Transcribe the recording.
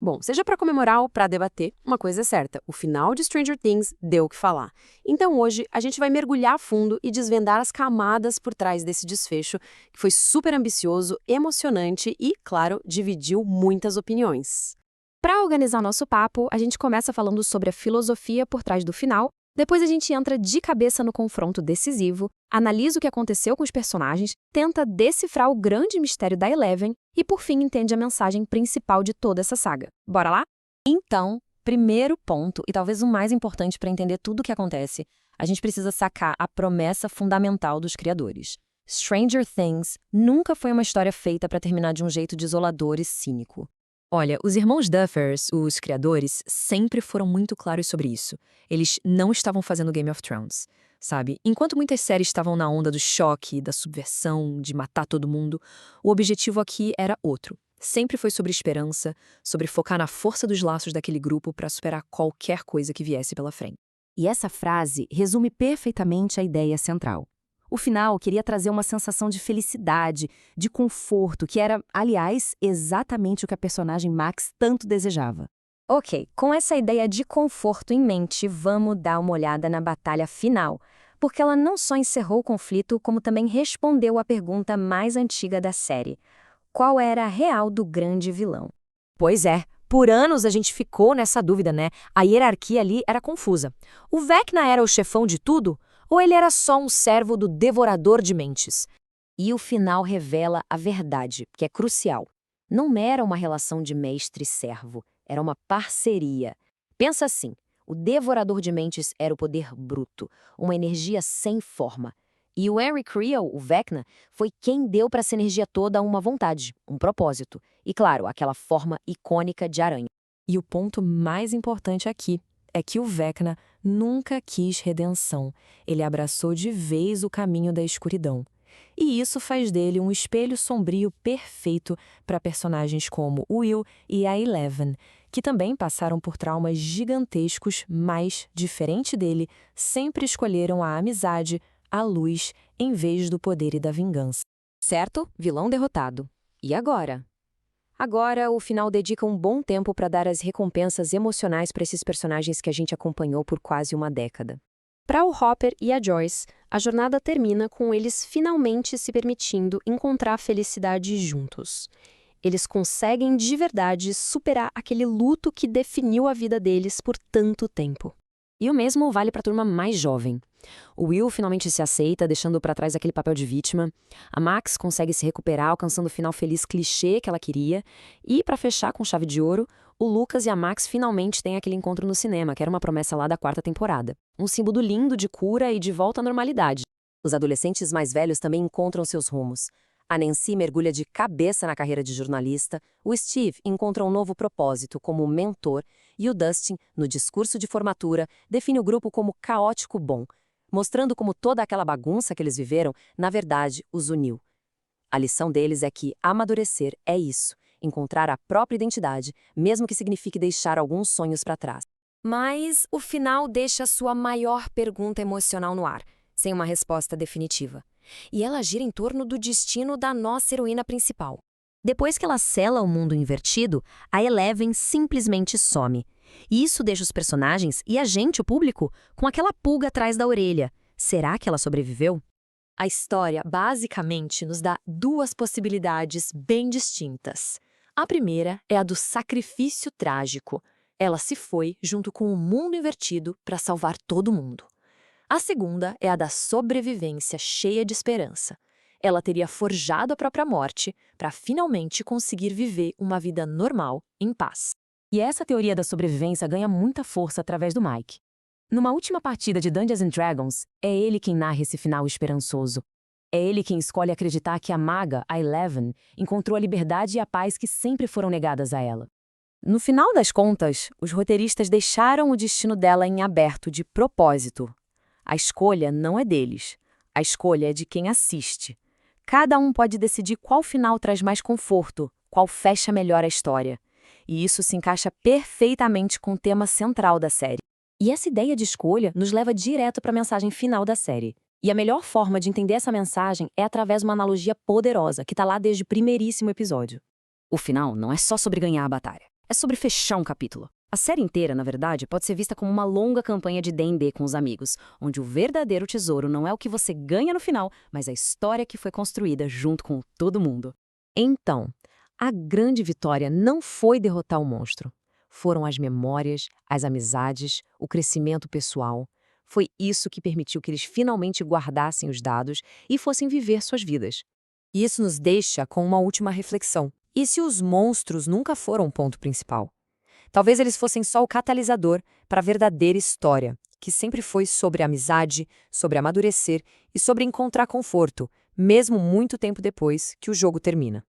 Bom, seja para comemorar ou para debater, uma coisa é certa, o final de Stranger Things deu o que falar. Então hoje a gente vai mergulhar a fundo e desvendar as camadas por trás desse desfecho, que foi super ambicioso, emocionante e, claro, dividiu muitas opiniões. Para organizar nosso papo, a gente começa falando sobre a filosofia por trás do final, depois a gente entra de cabeça no confronto decisivo, analisa o que aconteceu com os personagens, tenta decifrar o grande mistério da Eleven e, por fim, entende a mensagem principal de toda essa saga. Bora lá? Então, primeiro ponto, e talvez o mais importante para entender tudo o que acontece, a gente precisa sacar a promessa fundamental dos criadores. Stranger Things nunca foi uma história feita para terminar de um jeito desolador e cínico. Olha, os irmãos Duffers, os criadores, sempre foram muito claros sobre isso. Eles não estavam fazendo Game of Thrones, sabe? Enquanto muitas séries estavam na onda do choque, da subversão, de matar todo mundo, o objetivo aqui era outro. Sempre foi sobre esperança, sobre focar na força dos laços daquele grupo para superar qualquer coisa que viesse pela frente. E essa frase resume perfeitamente a ideia central. O final queria trazer uma sensação de felicidade, de conforto, que era, aliás, exatamente o que a personagem Max tanto desejava. Ok, com essa ideia de conforto em mente, vamos dar uma olhada na batalha final, porque ela não só encerrou o conflito, como também respondeu à pergunta mais antiga da série. Qual era a real do grande vilão? Pois é, por anos a gente ficou nessa dúvida, né? A hierarquia ali era confusa. O Vecna era o chefão de tudo? Ou ele era só um servo do devorador de mentes? E o final revela a verdade, que é crucial. Não era uma relação de mestre e servo, era uma parceria. Pensa assim, o devorador de mentes era o poder bruto, uma energia sem forma. E o Henry Creel, o Vecna, foi quem deu para essa energia toda uma vontade, um propósito. E claro, aquela forma icônica de aranha. E o ponto mais importante aqui é que o Vecna nunca quis redenção. Ele abraçou de vez o caminho da escuridão. E isso faz dele um espelho sombrio perfeito para personagens como Will e a Eleven, que também passaram por traumas gigantescos, mas, diferente dele, sempre escolheram a amizade, a luz, em vez do poder e da vingança. Certo? Vilão derrotado. E agora? Agora, o final dedica um bom tempo para dar as recompensas emocionais para esses personagens que a gente acompanhou por quase uma década. Para o Hopper e a Joyce, a jornada termina com eles finalmente se permitindo encontrar a felicidade juntos. Eles conseguem de verdade superar aquele luto que definiu a vida deles por tanto tempo. E o mesmo vale para a turma mais jovem. O Will finalmente se aceita, deixando para trás aquele papel de vítima. A Max consegue se recuperar, alcançando o final feliz clichê que ela queria. E, para fechar com chave de ouro, o Lucas e a Max finalmente têm aquele encontro no cinema, que era uma promessa lá da 4ª temporada. Um símbolo lindo de cura e de volta à normalidade. Os adolescentes mais velhos também encontram seus rumos. A Nancy mergulha de cabeça na carreira de jornalista, o Steve encontra um novo propósito como mentor e o Dustin, no discurso de formatura, define o grupo como caótico bom, mostrando como toda aquela bagunça que eles viveram, na verdade, os uniu. A lição deles é que amadurecer é isso, encontrar a própria identidade, mesmo que signifique deixar alguns sonhos para trás. Mas o final deixa sua maior pergunta emocional no ar, sem uma resposta definitiva. E ela gira em torno do destino da nossa heroína principal. Depois que ela sela o mundo invertido, a Eleven simplesmente some. E isso deixa os personagens e a gente, o público, com aquela pulga atrás da orelha. Será que ela sobreviveu? A história, basicamente, nos dá duas possibilidades bem distintas. A primeira é a do sacrifício trágico. Ela se foi junto com o mundo invertido para salvar todo mundo. A segunda é a da sobrevivência cheia de esperança. Ela teria forjado a própria morte para finalmente conseguir viver uma vida normal, em paz. E essa teoria da sobrevivência ganha muita força através do Mike. Numa última partida de Dungeons & Dragons, é ele quem narra esse final esperançoso. É ele quem escolhe acreditar que a maga, a Eleven, encontrou a liberdade e a paz que sempre foram negadas a ela. No final das contas, os roteiristas deixaram o destino dela em aberto de propósito. A escolha não é deles. A escolha é de quem assiste. Cada um pode decidir qual final traz mais conforto, qual fecha melhor a história. E isso se encaixa perfeitamente com o tema central da série. E essa ideia de escolha nos leva direto para a mensagem final da série. E a melhor forma de entender essa mensagem é através de uma analogia poderosa que está lá desde o primeiríssimo episódio. O final não é só sobre ganhar a batalha. É sobre fechar um capítulo. A série inteira, na verdade, pode ser vista como uma longa campanha de D&D com os amigos, onde o verdadeiro tesouro não é o que você ganha no final, mas a história que foi construída junto com todo mundo. Então, a grande vitória não foi derrotar o monstro. Foram as memórias, as amizades, o crescimento pessoal. Foi isso que permitiu que eles finalmente guardassem os dados e fossem viver suas vidas. E isso nos deixa com uma última reflexão. E se os monstros nunca foram o ponto principal? Talvez eles fossem só o catalisador para a verdadeira história, que sempre foi sobre amizade, sobre amadurecer e sobre encontrar conforto, mesmo muito tempo depois que o jogo termina.